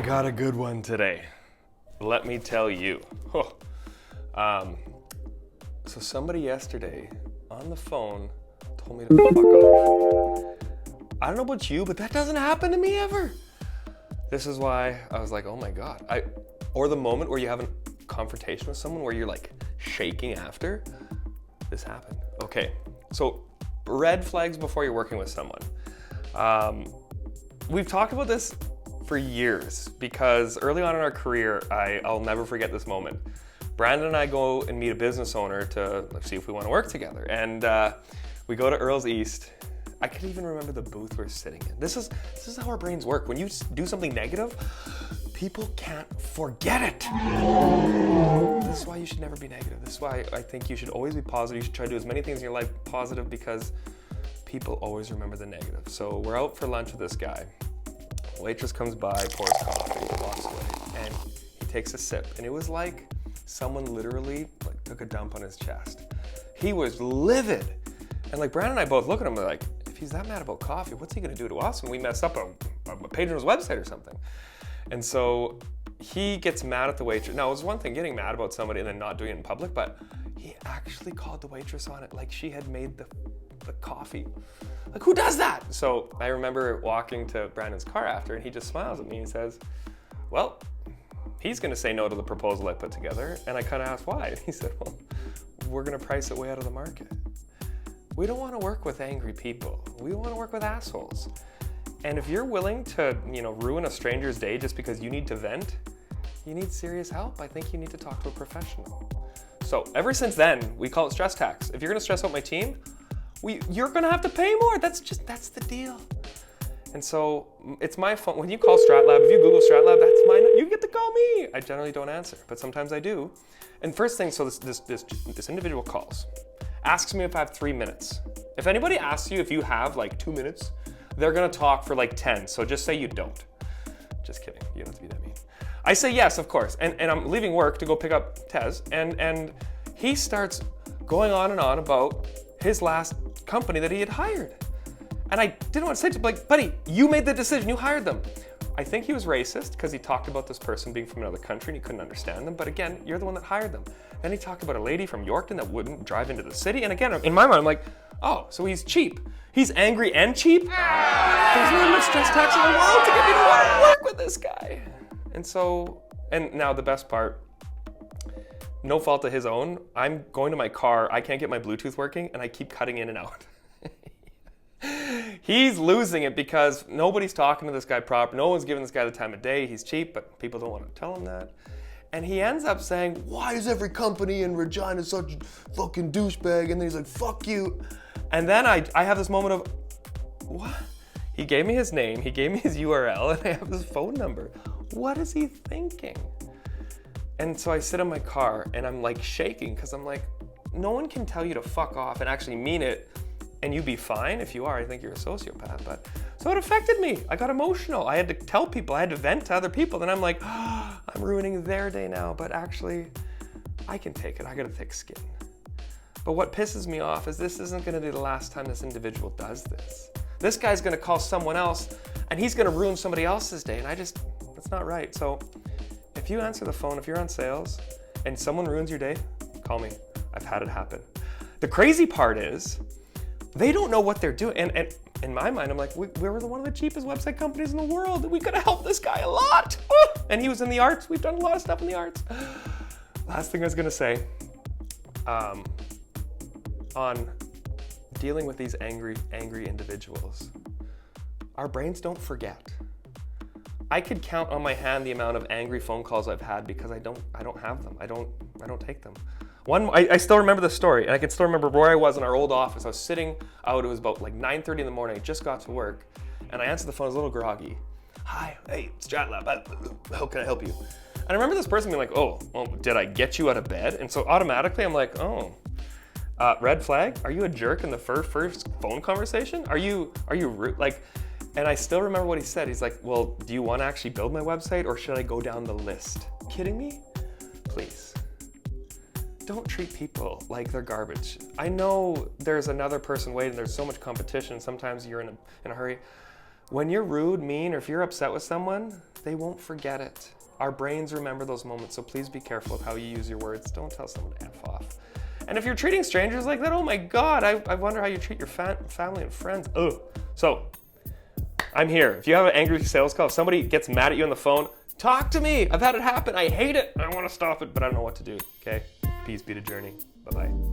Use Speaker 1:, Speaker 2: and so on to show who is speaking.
Speaker 1: got a good one today. Let me tell you. So somebody yesterday on the phone told me to fuck off. I don't know about you, but that doesn't happen to me ever. This is why I was like, oh my God. Or the moment where you have a confrontation with someone where you're like shaking after. This happened. Okay, so red flags before you're working with someone. We've talked about this for years because early on in our career, I'll never forget this moment. Brandon and I go and meet a business owner to see if we want to work together. And we go to Earl's East. I can even remember the booth we're sitting in. This is how our brains work. When you do something negative, people can't forget it. This is why you should never be negative. This is why I think you should always be positive. You should try to do as many things in your life positive because people always remember the negative. So we're out for lunch with this guy. Waitress comes by, pours coffee, walks away, and he takes a sip. And it was like someone literally took a dump on his chest. He was livid. And Brandon and I both look at him like, if he's that mad about coffee, what's he gonna do to us when we mess up a page on his website or something? And so he gets mad at the waitress. Now, it was one thing getting mad about somebody and then not doing it in public, but he actually called the waitress on it like she had made the coffee. Like, who does that? So I remember walking to Brandon's car after, and he just smiles at me and says, well, he's gonna say no to the proposal I put together. And I kind of asked why. And he said, well, we're gonna price it way out of the market. We don't wanna work with angry people. We wanna work with assholes. And if you're willing to, ruin a stranger's day just because you need to vent, you need serious help. I think you need to talk to a professional. So ever since then, we call it stress tax. If you're gonna stress out my team, you're gonna have to pay more. That's the deal. And so it's my phone. When you call StratLab, if you Google StratLab, that's mine. You get to call me. I generally don't answer, but sometimes I do. And first thing, so this individual calls, asks me if I have 3 minutes. If anybody asks you if you have 2 minutes, they're gonna talk for 10. So just say you don't. Just kidding. You don't have to be that mean. I say yes, of course. And I'm leaving work to go pick up Tez. And he starts going on and on about his last company that he had hired. And I didn't want to say to him, buddy, you made the decision, you hired them. I think he was racist because he talked about this person being from another country and he couldn't understand them. But again, you're the one that hired them. Then he talked about a lady from Yorkton that wouldn't drive into the city. And again, in my mind, I'm like, oh, so he's cheap. He's angry and cheap? There's no much stress tax in the world to get me to want to work with this guy. And now the best part, no fault of his own, I'm going to my car, I can't get my Bluetooth working, and I keep cutting in and out. He's losing it because nobody's talking to this guy proper, no one's giving this guy the time of day, he's cheap, but people don't want to tell him that. And he ends up saying, why is every company in Regina such a fucking douchebag? And then he's like, fuck you. And then I have this moment of, what? He gave me his name, he gave me his URL, and I have his phone number. What is he thinking? And so I sit in my car and I'm shaking because I'm like, no one can tell you to fuck off and actually mean it and you be fine. If you are, I think you're a sociopath. But so it affected me. I got emotional. I had to tell people, I had to vent to other people. Then I'm like, oh, I'm ruining their day now. But actually, I can take it. I got a thick skin. But what pisses me off is this isn't gonna be the last time this individual does this. This guy's gonna call someone else and he's gonna ruin somebody else's day. And that's not right. So if you answer the phone, if you're on sales and someone ruins your day, call me. I've had it happen. The crazy part is they don't know what they're doing. And in my mind, I'm like, we were one of the cheapest website companies in the world. We could have helped this guy a lot. And he was in the arts. We've done a lot of stuff in the arts. Last thing I was gonna say, on dealing with these angry individuals, our brains don't forget. I could count on my hand the amount of angry phone calls I've had because I don't have them. I don't take them. I still remember the story, and I can still remember where I was in our old office. I was sitting out, it was about 9:30 in the morning, I just got to work, and I answered the phone, I was a little groggy. Hi, hey, StratLab, how can I help you? And I remember this person being like, oh, well, did I get you out of bed? And so automatically I'm like, oh, red flag? Are you a jerk in the first phone conversation? Are you rude? And I still remember what he said. He's like, well, do you want to actually build my website or should I go down the list? Kidding me? Please. Don't treat people like they're garbage. I know there's another person waiting. There's so much competition. Sometimes you're in a hurry. When you're rude, mean, or if you're upset with someone, they won't forget it. Our brains remember those moments, so please be careful of how you use your words. Don't tell someone to F off. And if you're treating strangers like that, oh my God, I wonder how you treat your family and friends. Ugh. So, I'm here. If you have an angry sales call, if somebody gets mad at you on the phone, talk to me. I've had it happen. I hate it. I want to stop it, but I don't know what to do. Okay? Peace be to Journey. Bye-bye.